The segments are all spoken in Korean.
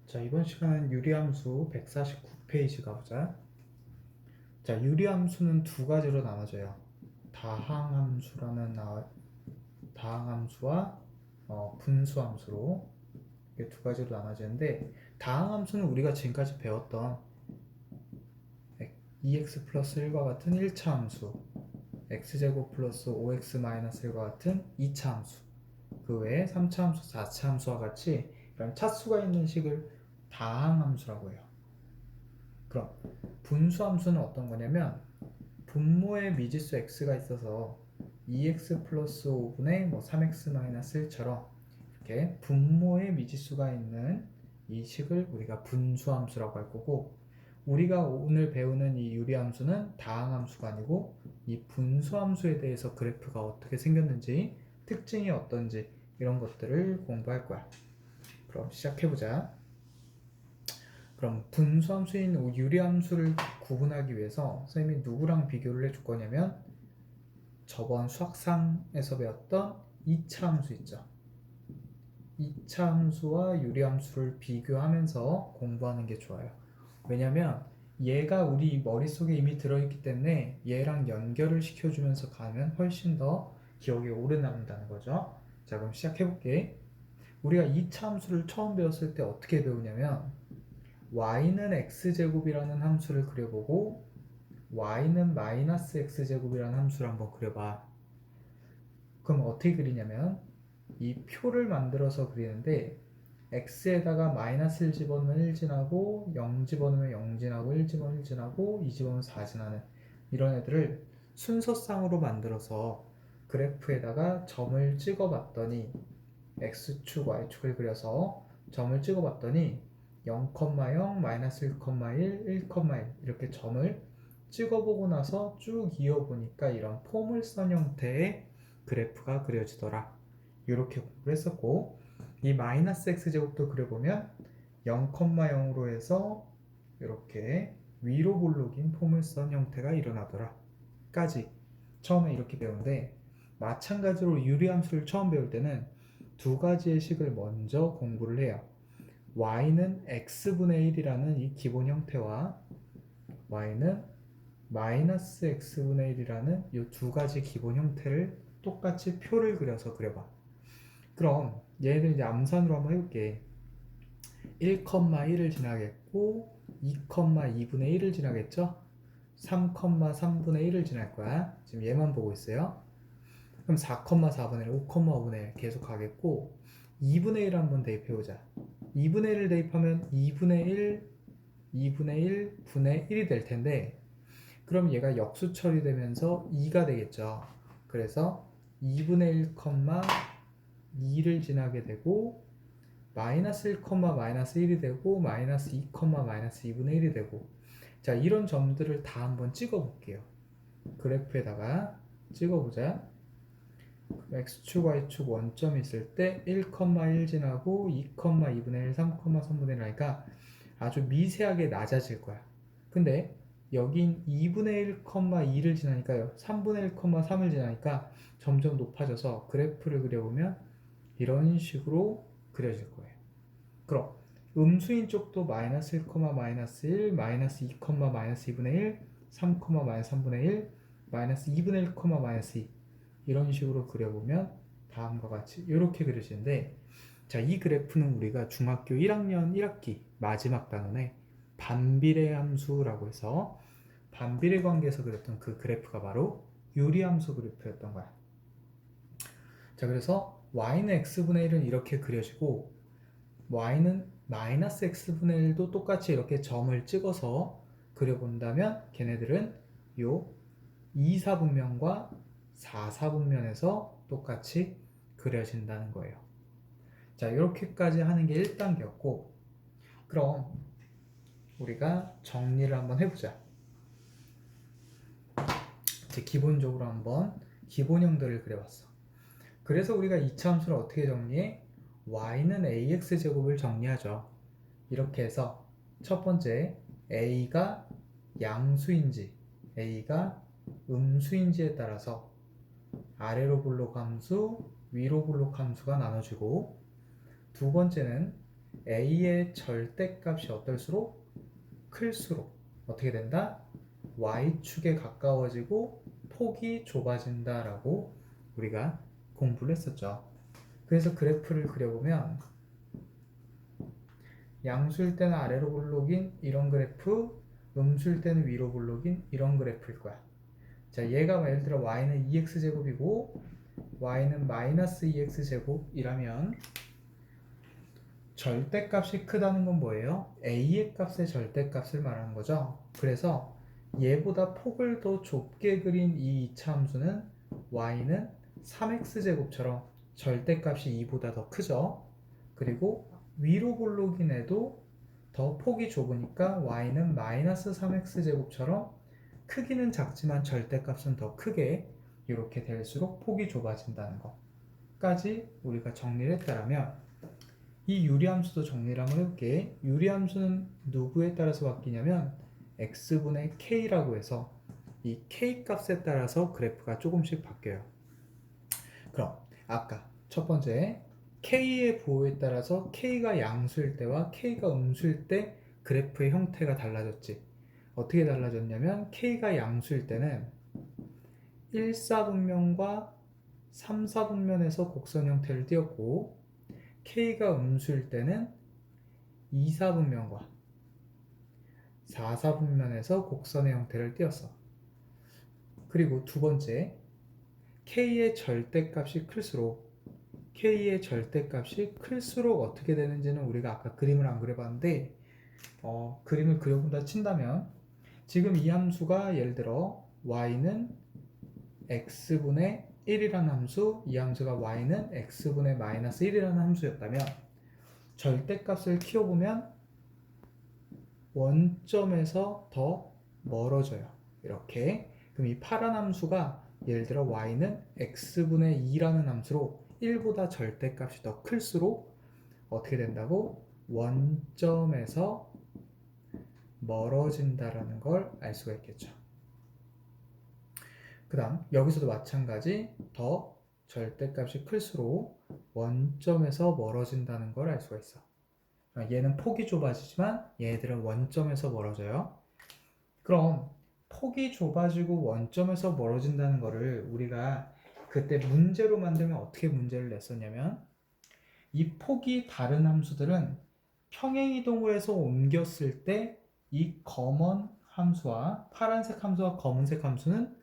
자, 이번 시간은 유리함수 149페이지 가보자. 자, 유리함수는 두 가지로 나눠져요. 다항함수와 분수함수로 이렇게 두 가지로 나눠지는데, 다항함수는 우리가 지금까지 배웠던 EX 플러스 1과 같은 1차 함수, X제곱 플러스 5X 마이너스 1과 같은 2차 함수, 그 외에 3차 함수, 4차 함수와 같이 이런 차수가 있는 식을 다항함수라고 해요. 그럼 분수함수는 어떤 거냐면, 분모에 미지수 x가 있어서 2x 플러스 5분의 3x 마이너스 1처럼 이렇게 분모에 미지수가 있는 이 식을 우리가 분수함수라고 할 거고, 우리가 오늘 배우는 이 유리함수는 다항함수가 아니고 이 분수함수에 대해서 그래프가 어떻게 생겼는지, 특징이 어떤지 이런 것들을 공부할 거야. 그럼 시작해보자. 그럼 분수함수인 유리함수를 구분하기 위해서 선생님이 누구랑 비교를 해줄 거냐면, 저번 수학상에서 배웠던 2차 함수 있죠. 2차 함수와 유리함수를 비교하면서 공부하는 게 좋아요. 왜냐면 얘가 우리 머릿속에 이미 들어있기 때문에 얘랑 연결을 시켜주면서 가면 훨씬 더 기억에 오래 남는다는 거죠. 자, 그럼 시작해볼게. 우리가 2차 함수를 처음 배웠을 때 어떻게 배우냐면, y는 x제곱이라는 함수를 그려보고 y는 마이너스 x제곱이라는 함수를 한번 그려봐. 그럼 어떻게 그리냐면, 이 표를 만들어서 그리는데, x에다가 마이너스를 집어넣으면 1 지나고, 0 집어넣으면 0 지나고, 1 집어넣으면 1 지나고, 2 집어넣으면 4 지나는 이런 애들을 순서상으로 만들어서 그래프에다가 점을 찍어봤더니, x축, y축을 그려서 점을 찍어봤더니 0, 0, 마이너스 1, 1, 1, 1 이렇게 점을 찍어보고 나서 쭉 이어보니까 이런 포물선 형태의 그래프가 그려지더라. 이렇게 공부를 했었고, 이 마이너스 x제곱도 그려보면 0, 0으로 해서 이렇게 위로 볼록인 포물선 형태가 일어나더라 까지 처음에 이렇게 배우는데, 마찬가지로 유리함수를 처음 배울 때는 두 가지의 식을 먼저 공부를 해요. y는 x분의 1이라는 이 기본 형태와 y는 마이너스 x분의 1이라는 이 두 가지 기본 형태를 똑같이 표를 그려서 그려봐. 그럼 얘를 이제 암산으로 한번 해볼게. 1,1을 지나겠고, 2,2분의 1을 지나겠죠? 3,3분의 1을 지날 거야. 지금 얘만 보고 있어요. 그럼 4,4분의 1, 5,5분의 1 계속 가겠고, 2분의 1 한번 대입해보자. 2분의 1을 대입하면 2분의 1, 2분의 1, 분의 1이 될 텐데, 그럼 얘가 역수 처리되면서 2가 되겠죠. 그래서 2분의 1, 2를 지나게 되고, 마이너스 1, 마이너스 1이 되고, 마이너스 2, 마이너스 2분의 1이 되고. 자, 이런 점들을 다 한번 찍어 볼게요. 그래프에다가 찍어보자. x축, y축 원점이 있을 때 1, 1 지나고 2, 2분의 1, 3, 3분의 1 하니까 아주 미세하게 낮아질 거야. 근데 여긴 2분의 1, 2를 지나니까요, 3분의 1, 3을 지나니까 점점 높아져서 그래프를 그려보면 이런 식으로 그려질 거예요. 그럼 음수인 쪽도 마이너스 1, 마이너스 1, 마이너스 2, 마이너스 2분의 1, 3, 마이너스 3분의 1, 마이너스 2분의 1, 마이너스 2 이런 식으로 그려보면 다음과 같이 이렇게 그려지는데, 자, 이 그래프는 우리가 중학교 1학년 1학기 마지막 단원에 반비례 함수라고 해서 반비례 관계에서 그렸던 그 그래프가 바로 유리함수 그래프였던 거야. 자, 그래서 y는 x분의 1은 이렇게 그려지고, y는 마이너스 x분의 1도 똑같이 이렇게 점을 찍어서 그려본다면 걔네들은 요 2사분면과 4사분면에서 똑같이 그려진다는 거예요. 자, 이렇게까지 하는 게 1단계였고, 그럼 우리가 정리를 한번 해보자. 이제 기본적으로 한번 기본형들을 그려봤어. 그래서 우리가 2차 함수를 어떻게 정리해? y는 ax제곱을 정리하죠. 이렇게 해서 첫 번째, a가 양수인지 a가 음수인지에 따라서 아래로 볼록 함수, 위로 볼록 함수가 나눠지고, 두 번째는 a의 절대값이 어떨수록 클수록 어떻게 된다? y축에 가까워지고 폭이 좁아진다 라고 우리가 공부를 했었죠. 그래서 그래프를 그려보면 양수일 때는 아래로 볼록인 이런 그래프, 음수일 때는 위로 볼록인 이런 그래프일 거야. 자, 얘가 예를 들어 y는 2x제곱이고 y는 마이너스 2x제곱이라면 절대값이 크다는 건 뭐예요? a의 값의 절대값을 말하는 거죠. 그래서 얘보다 폭을 더 좁게 그린 이 이차 함수는 y는 3x제곱처럼 절대값이 2보다 더 크죠. 그리고 위로 볼록인 애도 더 폭이 좁으니까 y는 마이너스 3x제곱처럼 크기는 작지만 절대값은 더 크게 이렇게 될수록 폭이 좁아진다는 것까지 우리가 정리를 했다면 이 유리함수도 정리를 한번 해볼게. 유리함수는 누구에 따라서 바뀌냐면 x분의 k라고 해서 이 k 값에 따라서 그래프가 조금씩 바뀌어요. 그럼 아까 첫 번째 k의 부호에 따라서 k가 양수일 때와 k가 음수일 때 그래프의 형태가 달라졌지. 어떻게 달라졌냐면 k가 양수일 때는 1사분면과 3사분면에서 곡선 형태를 띄었고 k가 음수일 때는 2사분면과 4사분면에서 곡선의 형태를 띄었어. 그리고 두 번째, k의 절대값이 클수록 어떻게 되는지는 우리가 아까 그림을 안 그려봤는데 그림을 그려본다 친다면 지금 이 함수가 예를 들어 y는 x분의 1이라는 함수, 이 함수가 y는 x분의 마이너스 1이라는 함수였다면 절대값을 키워보면 원점에서 더 멀어져요. 이렇게. 그럼 이 파란 함수가 예를 들어 y는 x분의 2라는 함수로 1보다 절대값이 더 클수록 어떻게 된다고? 원점에서 멀어진다라는 걸 알 수가 있겠죠. 그 다음 여기서도 마찬가지 더 절대값이 클수록 원점에서 멀어진다는 걸 알 수가 있어. 얘는 폭이 좁아지지만 얘들은 원점에서 멀어져요. 그럼 폭이 좁아지고 원점에서 멀어진다는 거를 우리가 그때 문제로 만들면 어떻게 문제를 냈었냐면 이 폭이 다른 함수들은 평행이동을 해서 옮겼을 때 이 검은 함수와 파란색 함수와 검은색 함수는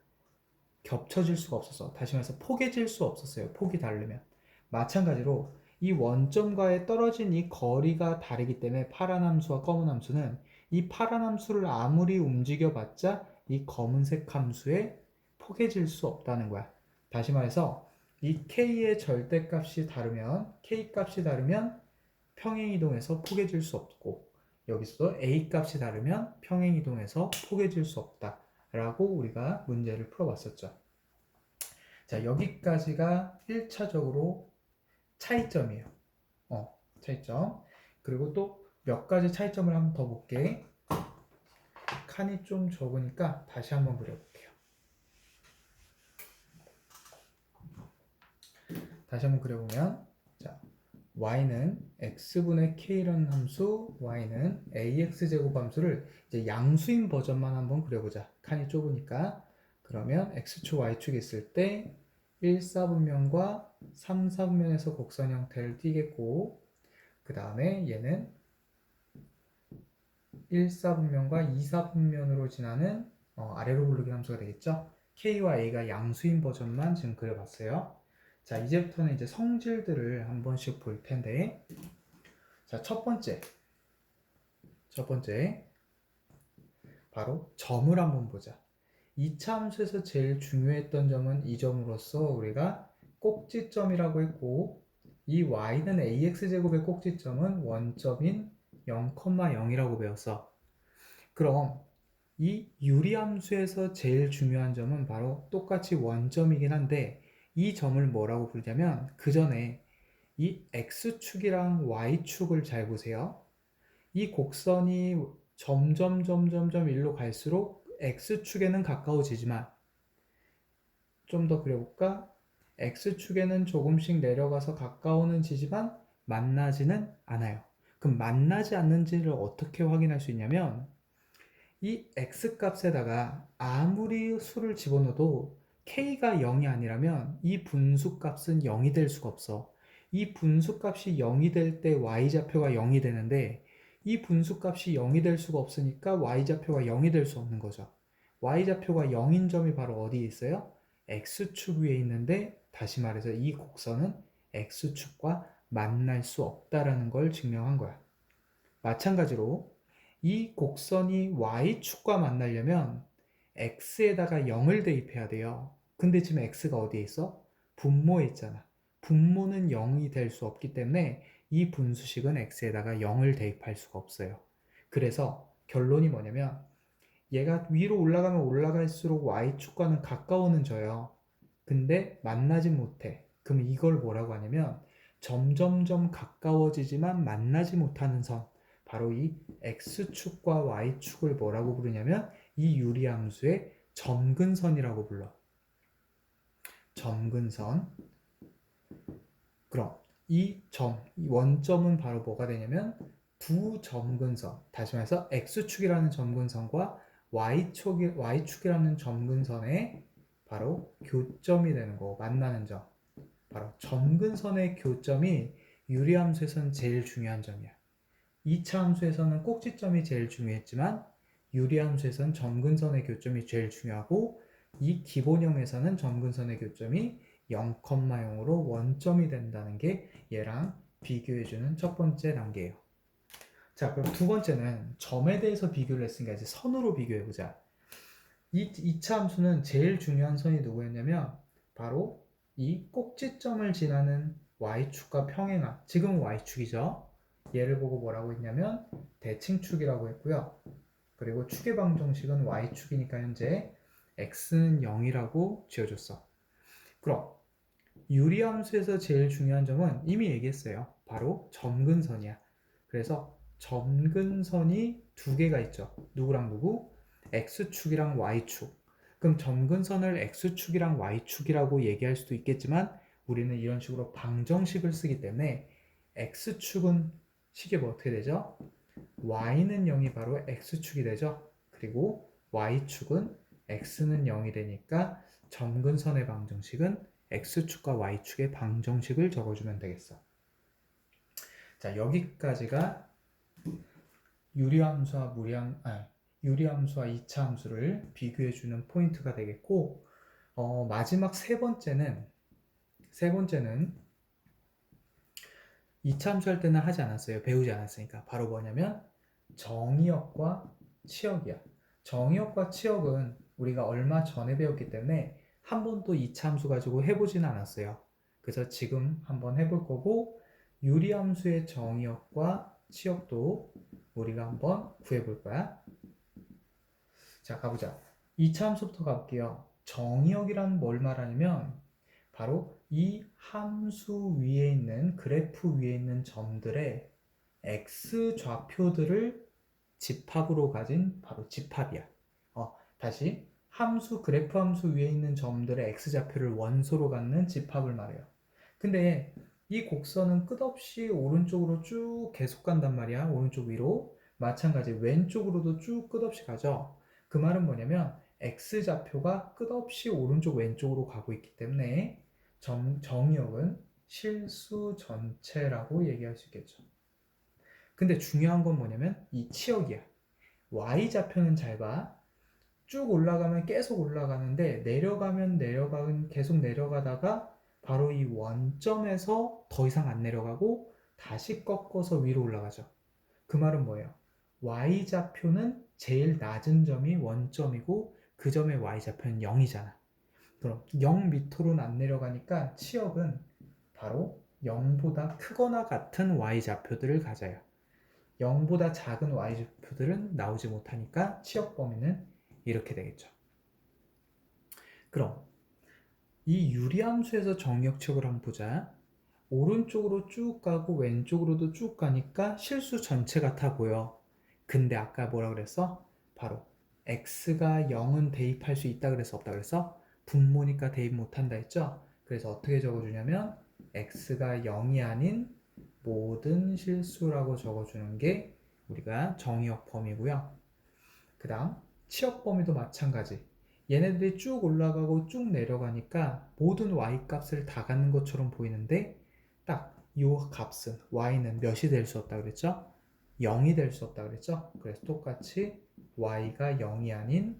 겹쳐질 수가 없었어. 다시 말해서 포개질 수 없었어요. 폭이 다르면. 마찬가지로 이 원점과의 떨어진 이 거리가 다르기 때문에 파란 함수와 검은 함수는 이 파란 함수를 아무리 움직여봤자 이 검은색 함수에 포개질 수 없다는 거야. 다시 말해서 이 k의 절대값이 다르면 k 값이 다르면 평행이동해서 포개질 수 없고 여기서도 a 값이 다르면 평행이동해서 포개질 수 없다 라고 우리가 문제를 풀어봤었죠. 자, 여기까지가 1차적으로 차이점이에요. 차이점. 그리고 또 몇 가지 차이점을 한번 더 볼게. 칸이 좀 적으니까 다시 한번 그려볼게요. 다시 한번 그려보면 자, y는 x분의 k라는 함수, y는 ax제곱 함수를 이제 양수인 버전만 한번 그려보자. 칸이 좁으니까. 그러면 x축, y축이 있을 때 1사분면과 3사분면에서 곡선 형태를 띠겠고 그 다음에 얘는 1사분면과 2사분면으로 지나는 아래로 굴르기 함수가 되겠죠. k와 a가 양수인 버전만 지금 그려봤어요. 자, 이제부터는 이제 성질들을 한 번씩 볼 텐데 자, 첫 번째 바로 점을 한번 보자. 2차 함수에서 제일 중요했던 점은 이 점으로서 우리가 꼭지점이라고 했고 이 y는 ax제곱의 꼭지점은 원점인 0,0이라고 배웠어. 그럼 이 유리함수에서 제일 중요한 점은 바로 똑같이 원점이긴 한데 이 점을 뭐라고 부르냐면 그 전에 이 x축이랑 y축을 잘 보세요. 이 곡선이 점점 일로 갈수록 x축에는 가까워지지만 좀 더 그려볼까? x축에는 조금씩 내려가서 가까워지지만 만나지는 않아요. 그럼 만나지 않는지를 어떻게 확인할 수 있냐면 이 x값에다가 아무리 수를 집어넣어도 k가 0이 아니라면 이 분수값은 0이 될 수가 없어. 이 분수값이 0이 될 때 y좌표가 0이 되는데 이 분수값이 0이 될 수가 없으니까 y좌표가 0이 될 수 없는 거죠. y좌표가 0인 점이 바로 어디에 있어요? x축 위에 있는데 다시 말해서 이 곡선은 x축과 만날 수 없다라는 걸 증명한 거야. 마찬가지로 이 곡선이 y축과 만나려면 x에다가 0을 대입해야 돼요. 근데 지금 x가 어디에 있어? 분모에 있잖아. 분모는 0이 될 수 없기 때문에 이 분수식은 x에다가 0을 대입할 수가 없어요. 그래서 결론이 뭐냐면 얘가 위로 올라가면 올라갈수록 y축과는 가까워는 져요. 근데 만나진 못해. 그럼 이걸 뭐라고 하냐면 점점점 가까워지지만 만나지 못하는 선, 바로 이 x축과 y축을 뭐라고 부르냐면 이 유리함수의 점근선이라고 불러. 점근선. 그럼 이 원점은 바로 뭐가 되냐면 두 점근선, 다시 말해서 x축이라는 점근선과 y축이라는 점근선의 바로 교점이 되는 거고, 만나는 점. 바로 점근선의 교점이 유리함수에서는 제일 중요한 점이야. 2차 함수에서는 꼭지점이 제일 중요했지만 유리함수에서는 점근선의 교점이 제일 중요하고, 이 기본형에서는 점근선의 교점이 0,0으로 원점이 된다는 게 얘랑 비교해주는 첫 번째 단계예요. 자, 그럼 두 번째는 점에 대해서 비교를 했으니까 이제 선으로 비교해보자. 이 2차 함수는 제일 중요한 선이 누구였냐면 바로 이 꼭지점을 지나는 y축과 평행한, 지금은 y축이죠. 얘를 보고 뭐라고 했냐면 대칭축이라고 했고요. 그리고 축의 방정식은 y축이니까 현재 x는 0이라고 지어줬어. 그럼 유리함수에서 제일 중요한 점은 이미 얘기했어요. 바로 점근선이야. 그래서 점근선이 두 개가 있죠. 누구랑 누구? x축이랑 y축. 그럼 점근선을 x축이랑 y축이라고 얘기할 수도 있겠지만 우리는 이런 식으로 방정식을 쓰기 때문에 x축은 식이 뭐 어떻게 되죠? y는 0이 바로 x축이 되죠. 그리고 y축은 x는 0이 되니까 점근선의 방정식은 x축과 y축의 방정식을 적어주면 되겠어. 자, 여기까지가 유리함수와 유리함수와 2차 함수를 비교해주는 포인트가 되겠고, 마지막 세 번째는 2차 함수 할 때는 하지 않았어요. 배우지 않았으니까. 바로 뭐냐면 정의역과 치역이야. 정의역과 치역은 우리가 얼마 전에 배웠기 때문에 한 번도 2차 함수 가지고 해보지는 않았어요. 그래서 지금 한번 해볼 거고, 유리함수의 정의역과 치역도 우리가 한번 구해볼 거야. 자, 가보자. 2차 함수부터 가볼게요. 정의역이란 뭘 말하냐면 바로 이 함수 위에 있는, 그래프 위에 있는 점들의 x 좌표들을 집합으로 가진 바로 집합이야. 다시 그래프 함수 위에 있는 점들의 x 좌표를 원소로 갖는 집합을 말해요. 근데 이 곡선은 끝없이 오른쪽으로 쭉 계속 간단 말이야. 오른쪽 위로. 마찬가지 왼쪽으로도 쭉 끝없이 가죠. 그 말은 뭐냐면 x 좌표가 끝없이 오른쪽 왼쪽으로 가고 있기 때문에 정의역은 실수 전체라고 얘기할 수 있겠죠. 근데 중요한 건 뭐냐면 이 치역이야. y좌표는 잘 봐. 쭉 올라가면 계속 올라가는데 내려가면 계속 내려가다가 바로 이 원점에서 더 이상 안 내려가고 다시 꺾어서 위로 올라가죠. 그 말은 뭐예요? y좌표는 제일 낮은 점이 원점이고 그 점의 y좌표는 0이잖아. 그럼 0 밑으로는 안 내려가니까 치역은 바로 0보다 크거나 같은 y좌표들을 가져요. 0보다 작은 y좌표들은 나오지 못하니까 치역 범위는 이렇게 되겠죠. 그럼 이 유리함수에서 정의역측을 한번 보자. 오른쪽으로 쭉 가고 왼쪽으로도 쭉 가니까 실수 전체 같아 보여. 근데 아까 뭐라 그랬어? 바로 x가 0은 대입할 수 있다 그래서 없다 그래서 분모니까 대입 못한다 했죠? 그래서 어떻게 적어주냐면 x가 0이 아닌 모든 실수라고 적어주는 게 우리가 정의역 범위고요. 그 다음 치역 범위도 마찬가지. 얘네들이 쭉 올라가고 쭉 내려가니까 모든 y 값을 다 갖는 것처럼 보이는데 딱 이 값은 y는 몇이 될 수 없다 그랬죠? 0이 될 수 없다 그랬죠? 그래서 똑같이 y가 0이 아닌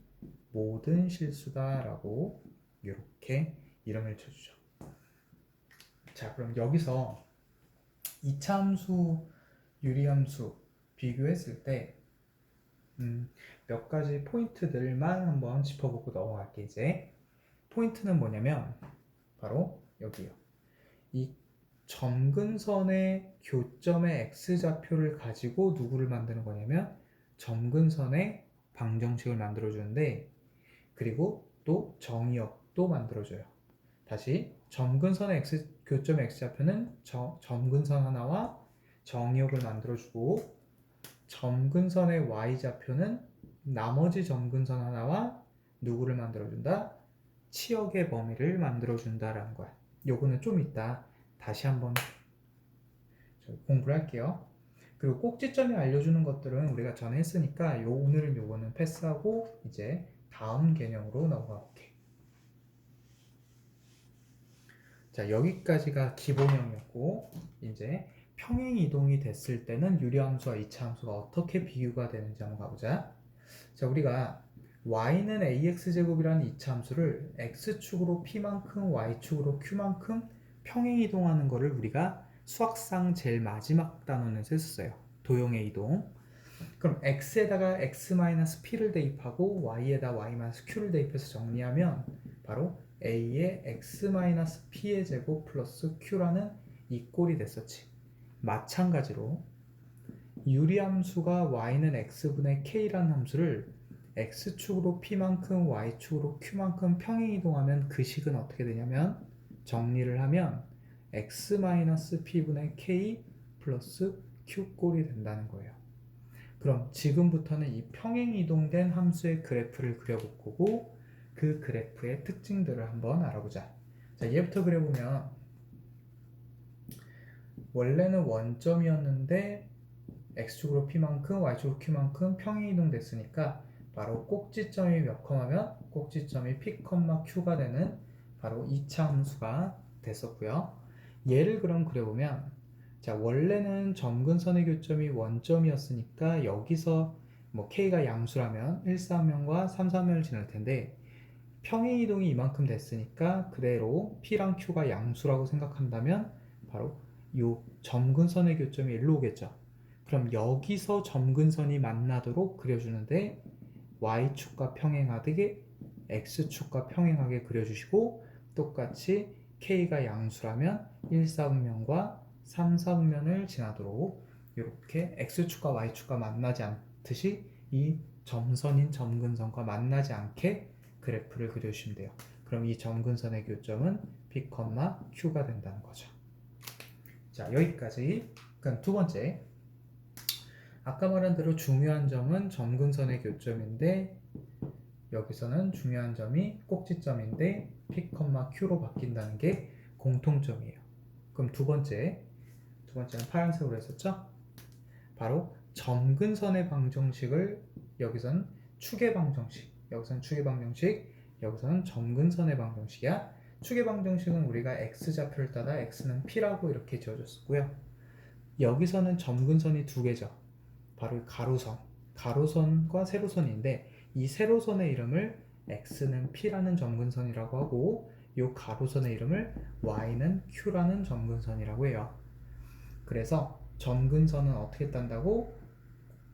모든 실수다 라고 이렇게 이름을 쳐주죠. 자, 그럼 여기서 이차함수, 유리함수 비교했을 때 몇 가지 포인트들만 한번 짚어보고 넘어갈게. 이제 포인트는 뭐냐면 바로 여기요. 이 점근선의 교점의 x좌표를 가지고 누구를 만드는 거냐면 점근선의 방정식을 만들어 주는데, 그리고 또 정의역도 만들어 줘요. 다시 점근선의 교점의 x좌표는 점근선 하나와 정의역을 만들어 주고, 점근선의 y좌표는 나머지 점근선 하나와 누구를 만들어준다? 치역의 범위를 만들어준다라는 거야. 요거는 좀 이따 다시 한번 공부를 할게요. 그리고 꼭지점이 알려주는 것들은 우리가 전에 했으니까 오늘은 요거는 패스하고 이제 다음 개념으로 넘어가 볼게. 자, 여기까지가 기본형이었고, 이제 평행 이동이 됐을 때는 유리함수와 이차함수가 어떻게 비교가 되는지 한번 가보자. 자, 우리가 y는 ax제곱이라는 이차함수를 x축으로 p만큼 y축으로 q만큼 평행 이동하는 거를 우리가 수학상 제일 마지막 단원에서 했었어요. 도형의 이동. 그럼 x에다가 x-p를 대입하고 y에다 y-q를 대입해서 정리하면 바로 a의 x-p의 제곱 플러스 q라는 이 꼴이 됐었지. 마찬가지로 유리함수가 y는 x분의 k라는 함수를 x축으로 p만큼 y축으로 q만큼 평행 이동하면 그 식은 어떻게 되냐면 정리를 하면 x-p분의 k 플러스 q꼴이 된다는 거예요. 그럼 지금부터는 이 평행 이동된 함수의 그래프를 그려볼 거고, 그 그래프의 특징들을 한번 알아보자. 자, 얘부터 그려보면 원래는 원점이었는데 x축으로 p만큼 y축으로 q만큼 평행 이동됐으니까 바로 꼭지점이 몇 컴마면 꼭지점이 p, q가 되는 바로 2차 함수가 됐었고요. 얘를 그럼 그려보면, 자, 원래는 점근선의 교점이 원점이었으니까 여기서 뭐 k가 양수라면 1, 4면과 3, 4면을 지날 텐데, 평행 이동이 이만큼 됐으니까 그대로 p랑 q가 양수라고 생각한다면 바로 이 점근선의 교점이 일로 오겠죠. 그럼 여기서 점근선이 만나도록 그려주는데 y축과 평행하게 x축과 평행하게 그려주시고, 똑같이 k가 양수라면 1, 4분면과 3, 4분면을 지나도록 이렇게 x축과 y축과 만나지 않듯이 이 점선인 점근선과 만나지 않게 그래프를 그려주시면 돼요. 그럼 이 점근선의 교점은 p, q가 된다는 거죠. 자, 여기까지. 그럼 두 번째, 아까 말한 대로 중요한 점은 점근선의 교점인데 여기서는 중요한 점이 꼭지점인데 p, q로 바뀐다는 게 공통점이에요. 그럼 두 번째는 파란색으로 했었죠? 바로 점근선의 방정식을 여기서는 축의 방정식, 여기서는 축의 방정식, 여기서는 점근선의 방정식이야. 축의 방정식은 우리가 x좌표를 따다 x는 p라고 이렇게 지어줬었고요. 여기서는 점근선이 두 개죠. 바로 가로선과 세로선인데 이 세로선의 이름을 x는 p라는 점근선이라고 하고 이 가로선의 이름을 y는 q라는 점근선이라고 해요. 그래서 점근선은 어떻게 딴다고?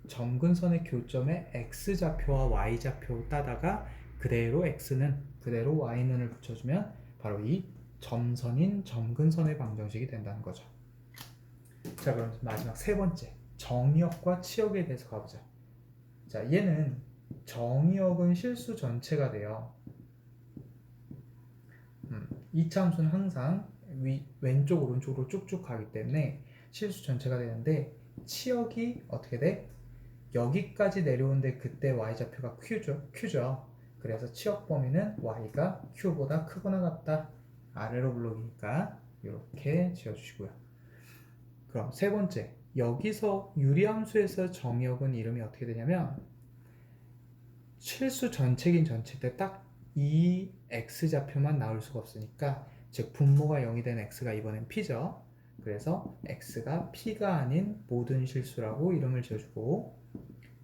점근선의 교점에 x좌표와 y좌표 따다가 그대로 x는 그대로 y는을 붙여주면 바로 이 점선인 점근선의 방정식이 된다는 거죠. 자, 그럼 마지막 세 번째, 정의역과 치역에 대해서 가보자. 자, 얘는 정의역은 실수 전체가 돼요. 이차 함수는 항상 왼쪽 오른쪽으로 쭉쭉 가기 때문에 실수 전체가 되는데, 치역이 어떻게 돼? 여기까지 내려오는데 그때 y좌표가 q죠. 그래서 치역 범위는 y가 q보다 크거나 같다. 아래로 블록이니까 이렇게 지어주시고요. 그럼 세 번째, 여기서 유리함수에서 정의역은 이름이 어떻게 되냐면 실수 전체긴 전체인데 딱 이 x좌표만 나올 수가 없으니까, 즉 분모가 0이 된 x가 이번엔 p죠. 그래서 x가 p가 아닌 모든 실수라고 이름을 지어주고,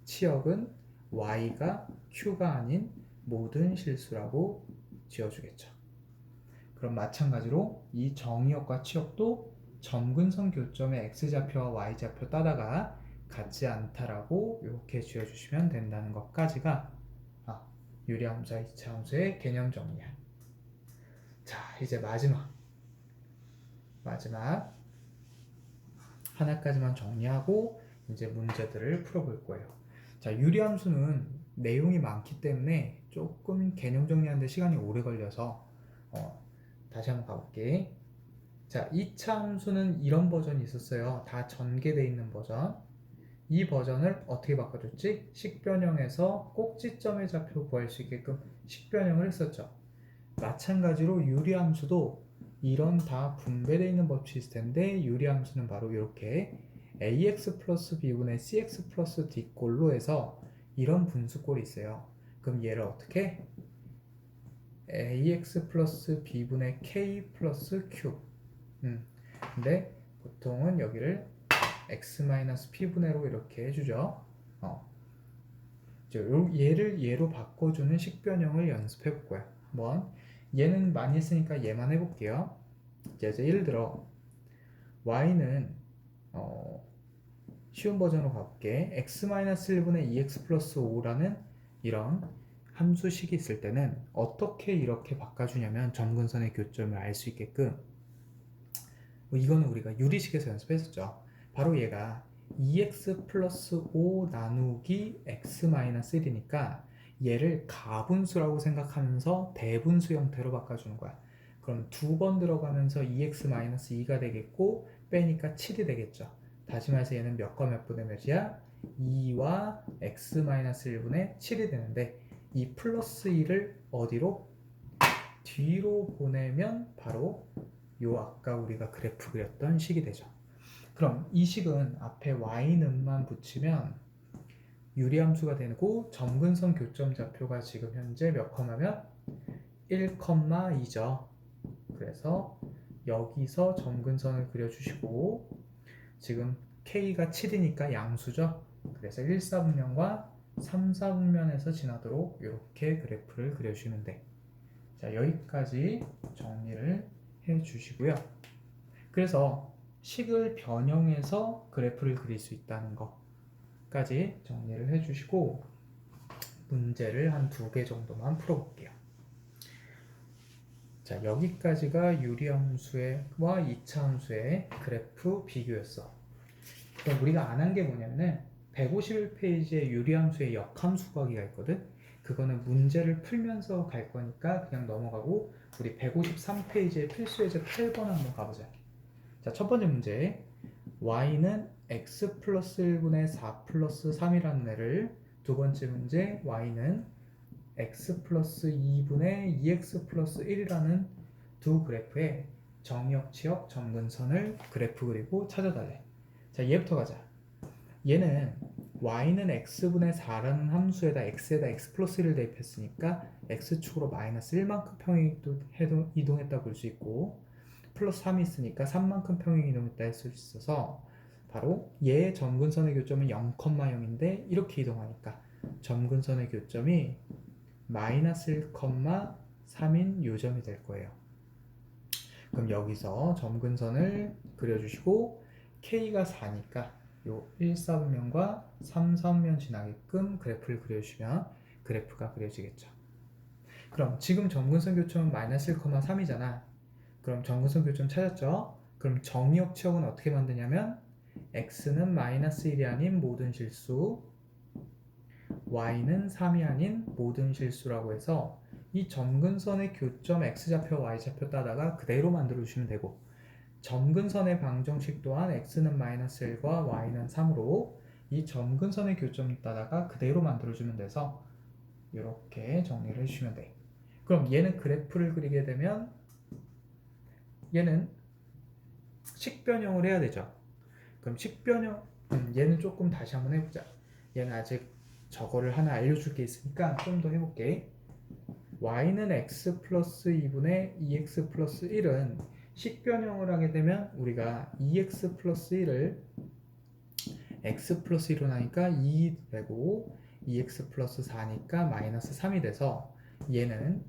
치역은 y가 q가 아닌 모든 실수라고 지어주겠죠. 그럼 마찬가지로 이 정의역과 치역도 점근선 교점의 x좌표와 y좌표 따다가 같지 않다라고 이렇게 지어주시면 된다는 것까지가 유리함수와 이차함수의 개념 정리야. 자, 이제 마지막 하나까지만 정리하고 이제 문제들을 풀어볼 거예요. 자, 유리함수는 내용이 많기 때문에 조금 개념 정리하는데 시간이 오래 걸려서 다시 한번 가볼게. 자, 2차 함수는 이런 버전이 있었어요. 다 전개되어 있는 버전. 이 버전을 어떻게 바꿔줬지? 식변형에서 꼭지점의 좌표 구할 수 있게끔 식변형을 했었죠. 마찬가지로 유리함수도 이런 다 분배되어 있는 법칙이 있을 텐데, 유리함수는 바로 이렇게 ax 플러스 b분의 cx 플러스 d꼴로 해서 이런 분수꼴이 있어요. 그럼 얘를 어떻게? ax 플러스 b분의 k 플러스 q. 근데 보통은 여기를 x-p분의로 이렇게 해주죠. 얘를 얘로 바꿔주는 식변형을 연습해 볼 거야. 한번 얘는 많이 했으니까 얘만 해볼게요. 이제 예를 들어 y는 쉬운 버전으로 가볼게. x-1분의 2x 플러스 5라는 이런 함수식이 있을 때는 어떻게 이렇게 바꿔주냐면, 점근선의 교점을 알 수 있게끔, 이거는 우리가 유리식에서 연습했었죠. 바로 얘가 2x 플러스 5 나누기 x 마이너스 1이니까 얘를 가분수라고 생각하면서 대분수 형태로 바꿔주는 거야. 그럼 두 번 들어가면서 2x 마이너스 2가 되겠고 빼니까 7이 되겠죠. 다시 말해서 얘는 몇과 몇 분의 몇이야? 2와 x 마이너스 1분의 7이 되는데, 이 플러스 2를 어디로? 뒤로 보내면 바로 요 아까 우리가 그래프 그렸던 식이 되죠. 그럼 이 식은 앞에 y는만 붙이면 유리함수가 되고, 점근선 교점 좌표가 지금 현재 몇 컴마면 1,2죠. 그래서 여기서 점근선을 그려주시고, 지금 k가 7이니까 양수죠. 그래서 1, 4분면과 3, 4분면에서 지나도록 이렇게 그래프를 그려주시면 돼. 자, 여기까지 정리를 해주시고요. 그래서 식을 변형해서 그래프를 그릴 수 있다는 것까지 정리를 해주시고, 문제를 한 2개 정도만 풀어볼게요. 자, 여기까지가 유리함수와 2차 함수의 그래프 비교였어. 그럼 우리가 안 한 게 뭐냐면은 151페이지에 유리함수의 역함수 구하기가 있거든. 그거는 문제를 풀면서 갈 거니까 그냥 넘어가고, 우리 153페이지에 필수 예제 8번 한번 가보자. 자, 첫 번째 문제. y는 x 플러스 1분의 4 플러스 3이라는 애를, 두 번째 문제 y는 x 플러스 2분의 2x 플러스 1이라는 두 그래프의 정역, 치역, 점근선을 그래프 그리고 찾아달래. 자, 얘부터 가자. 얘는 y는 x분의 4라는 함수에다 x에다 x 플러스 1을 대입했으니까 x축으로 마이너스 1만큼 평행 이동했다 볼 수 있고, 플러스 3이 있으니까 3만큼 평행 이동했다 할 수 있어서 바로 얘의 점근선의 교점은 0,0인데 이렇게 이동하니까 점근선의 교점이 마이너스 1,3인 요점이 될 거예요. 그럼 여기서 점근선을 그려주시고, K가 4니까 요 1, 4분면과 3, 4분면 지나게끔 그래프를 그려주시면 그래프가 그려지겠죠. 그럼 지금 점근선 교점은 마이너스 1,3이잖아. 그럼 점근선 교점 찾았죠? 그럼 정의역 치역은 어떻게 만드냐면, x는 마이너스 1이 아닌 모든 실수, y는 3이 아닌 모든 실수라고 해서 이 점근선의 교점 x좌표, y좌표 따다가 그대로 만들어주시면 되고, 점근선의 방정식 또한 x는 마이너스 1과 y는 3으로 이 점근선의 교점 따다가 그대로 만들어주면 돼서 이렇게 정리를 해주시면 돼. 그럼 얘는 그래프를 그리게 되면 얘는 식변형을 해야 되죠. 그럼 식변형 얘는 조금 다시 한번 해보자. 얘는 아직 저거를 하나 알려줄 게 있으니까 좀 더 해볼게. y는 x 플러스 2분의 2x 플러스 1은 식변형을 하게 되면 우리가 2x 플러스 1을 x 플러스 1로 나니까 2 되고 2x 플러스 4니까 마이너스 3이 돼서 얘는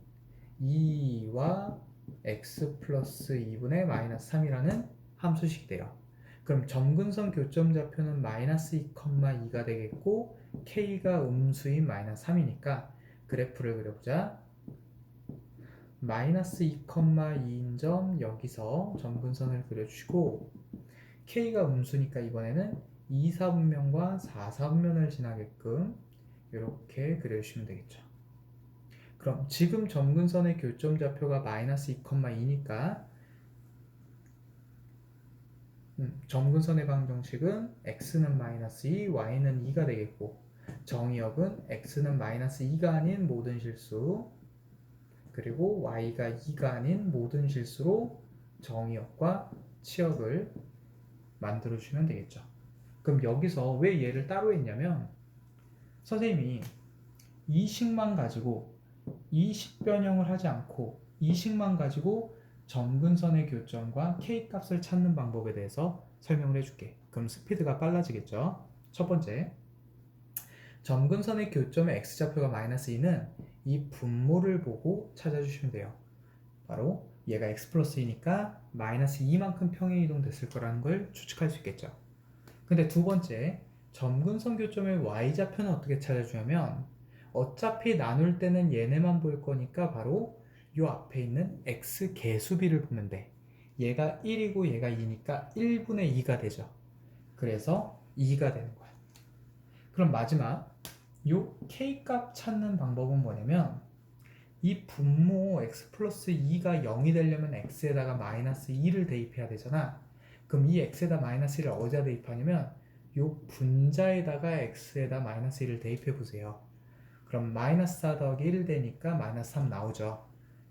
2와 x 플러스 2분의 마이너스 3이라는 함수식이 돼요. 그럼 점근선 교점좌표는 마이너스 2,2가 되겠고 k가 음수인 마이너스 3이니까 그래프를 그려보자. 마이너스 2,2인 점 여기서 점근선을 그려주시고 k가 음수니까 이번에는 2, 4분면과 4, 4분면을 지나게끔 이렇게 그려주시면 되겠죠. 그럼 지금 점근선의 교점좌표가 마이너스 2,2니까 점근선의 방정식은 x는 마이너스 2, y는 2가 되겠고 정의역은 x는 마이너스 2가 아닌 모든 실수 그리고 y가 2가 아닌 모든 실수로 정의역과 치역을 만들어주시면 되겠죠. 그럼 여기서 왜 얘를 따로 했냐면 선생님이 이 식만 가지고 이 식변형을 하지 않고 이 식만 가지고 점근선의 교점과 k값을 찾는 방법에 대해서 설명을 해줄게. 그럼 스피드가 빨라지겠죠. 첫 번째, 점근선의 교점의 x좌표가 마이너스 2는 이 분모를 보고 찾아주시면 돼요. 바로 얘가 x 플러스 2니까 마이너스 2만큼 평행 이동됐을 거라는 걸 추측할 수 있겠죠. 근데 두 번째, 점근선 교점의 y좌표는 어떻게 찾아주냐면 어차피 나눌 때는 얘네만 볼 거니까 바로 요 앞에 있는 x 개수비를 보면 돼. 얘가 1이고 얘가 2니까 1분의 2가 되죠. 그래서 2가 되는 거야. 그럼 마지막 요 k값 찾는 방법은 뭐냐면 이 분모 x 플러스 2가 0이 되려면 x에다가 마이너스 2를 대입해야 되잖아. 그럼 이 x에다 마이너스 1을 어디다 대입하냐면 요 분자에다가 x에다 마이너스 1을 대입해 보세요. 그럼 마이너스 4 더하기 1 되니까 마이너스 3 나오죠.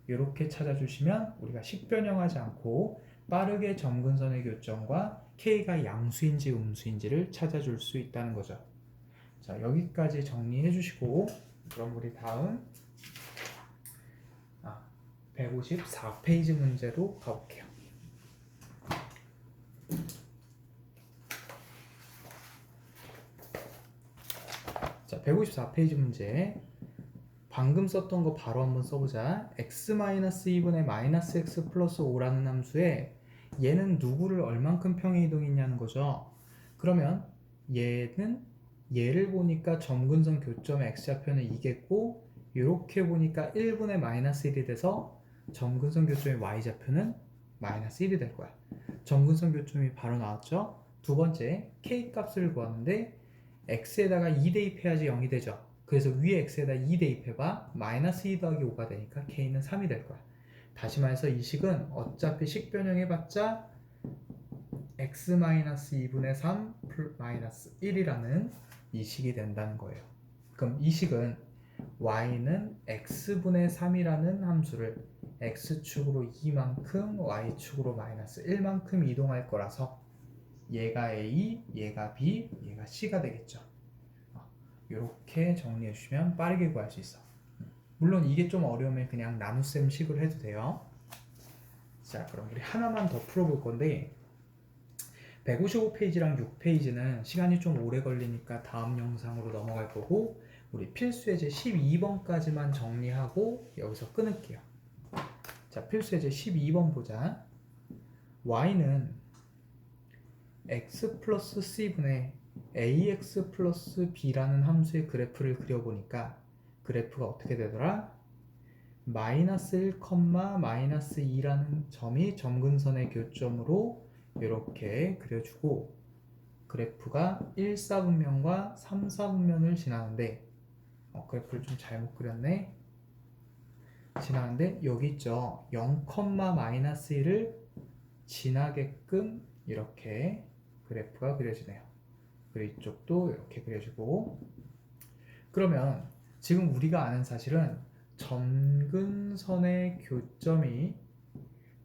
이렇게 찾아주시면 우리가 식변형하지 않고 빠르게 점근선의 교점과 k가 양수인지 음수인지를 찾아줄 수 있다는 거죠. 자, 여기까지 정리해 주시고 그럼 우리 다음 154페이지 문제로 가볼게요. 자, 154페이지 문제 방금 썼던 거 바로 한번 써보자. x-2분의 마이너스 x 플러스 5라는 함수에 얘는 누구를 얼만큼 평행 이동했냐는 거죠. 그러면 얘는 얘를 보니까 점근선 교점의 x좌표는 이겠고 이렇게 보니까 1분의 마이너스 1이 돼서 점근선 교점의 y좌표는 마이너스 1이 될 거야. 점근선 교점이 바로 나왔죠. 두 번째 k 값을 구하는데 x에다가 2 대입해야지 0이 되죠. 그래서 위에 x에다 2 대입해봐 마이너스 2 더하기 5가 되니까 k는 3이 될 거야. 다시 말해서 이 식은 어차피 식변형 해봤자 x-2분의 3 마이너스 1이라는 이 식이 된다는 거예요. 그럼 이 식은 y는 x분의 3이라는 함수를 x축으로 2만큼 y축으로 마이너스 1만큼 이동할 거라서 얘가 a, 얘가 b, 얘가 c가 되겠죠. 이렇게 정리해 주시면 빠르게 구할 수 있어. 물론 이게 좀 어려우면 그냥 나눗셈 식으로 해도 돼요. 자, 그럼 우리 하나만 더 풀어볼 건데 155페이지랑 6페이지는 시간이 좀 오래 걸리니까 다음 영상으로 넘어갈 거고 우리 필수예제 12번까지만 정리하고 여기서 끊을게요. 자, 필수예제 12번 보자. y는 x 플러스 c분의 ax 플러스 b라는 함수의 그래프를 그려보니까 그래프가 어떻게 되더라? 마이너스 1, 마이너스 2라는 점이 점근선의 교점으로 이렇게 그려주고 그래프가 1, 4분면과 3, 4분면을 지나는데 그래프를 좀 잘못 그렸네. 지나는데 여기 있죠. 0, 마이너스 1을 지나게끔 이렇게 그래프가 그려지네요. 그리고 이쪽도 이렇게 그려지고 그러면 지금 우리가 아는 사실은 점근선의 교점이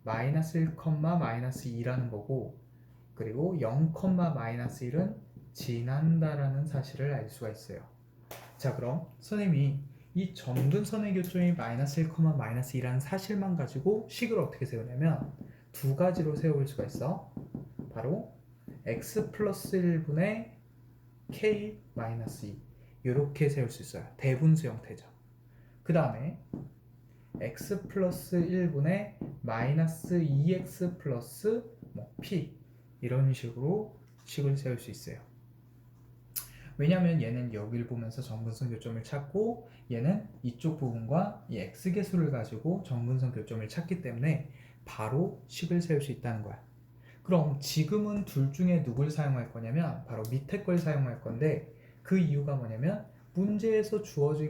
마이너스 1, 마이너스 2라는 거고 그리고 0,-1은 지난다라는 사실을 알 수가 있어요. 자, 그럼 선생님이 이 점근선의 교점이 마이너스 1, 마이너스 2라는 사실만 가지고 식을 어떻게 세우냐면 두 가지로 세울 수가 있어. 바로 x 플러스 1분의 k 마이너스 2 이렇게 세울 수 있어요. 대분수 형태죠. 그 다음에 x 플러스 1분의 마이너스 2x 플러스 p 이런 식으로 식을 세울 수 있어요. 왜냐하면 얘는 여기를 보면서 점근선 교점을 찾고 얘는 이쪽 부분과 이 x계수를 가지고 점근선 교점을 찾기 때문에 바로 식을 세울 수 있다는 거야. 그럼 지금은 둘 중에 누굴 사용할 거냐면 바로 밑에 걸 사용할 건데 그 이유가 뭐냐면 문제에서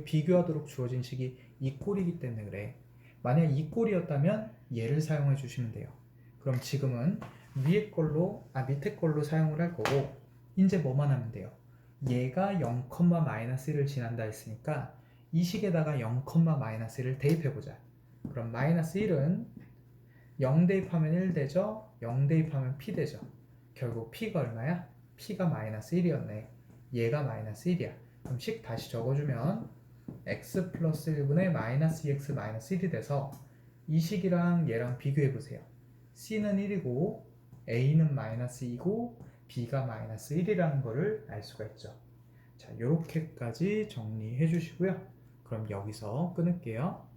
비교하도록 주어진 식이 이 꼴이기 때문에 그래. 만약 이 꼴이었다면 얘를 사용해 주시면 돼요. 그럼 지금은 밑에 걸로 사용을 할 거고 이제 뭐만 하면 돼요. 얘가 0,-1를 지난다 했으니까 이 식에다가 0,-1를 대입해보자. 그럼 마이너스 1은 0 대입하면 1 되죠? 0 대입하면 p 되죠? 결국 p가 얼마야? p가 마이너스 1이었네. 얘가 마이너스 1이야. 그럼 식 다시 적어주면 x 플러스 1분의 마이너스 2x 마이너스 1이 돼서 이 식이랑 얘랑 비교해보세요. c는 1이고 a는 마이너스 2고 b가 마이너스 1이라는 거를 알 수가 있죠. 자, 요렇게까지 정리해 주시고요. 그럼 여기서 끊을게요.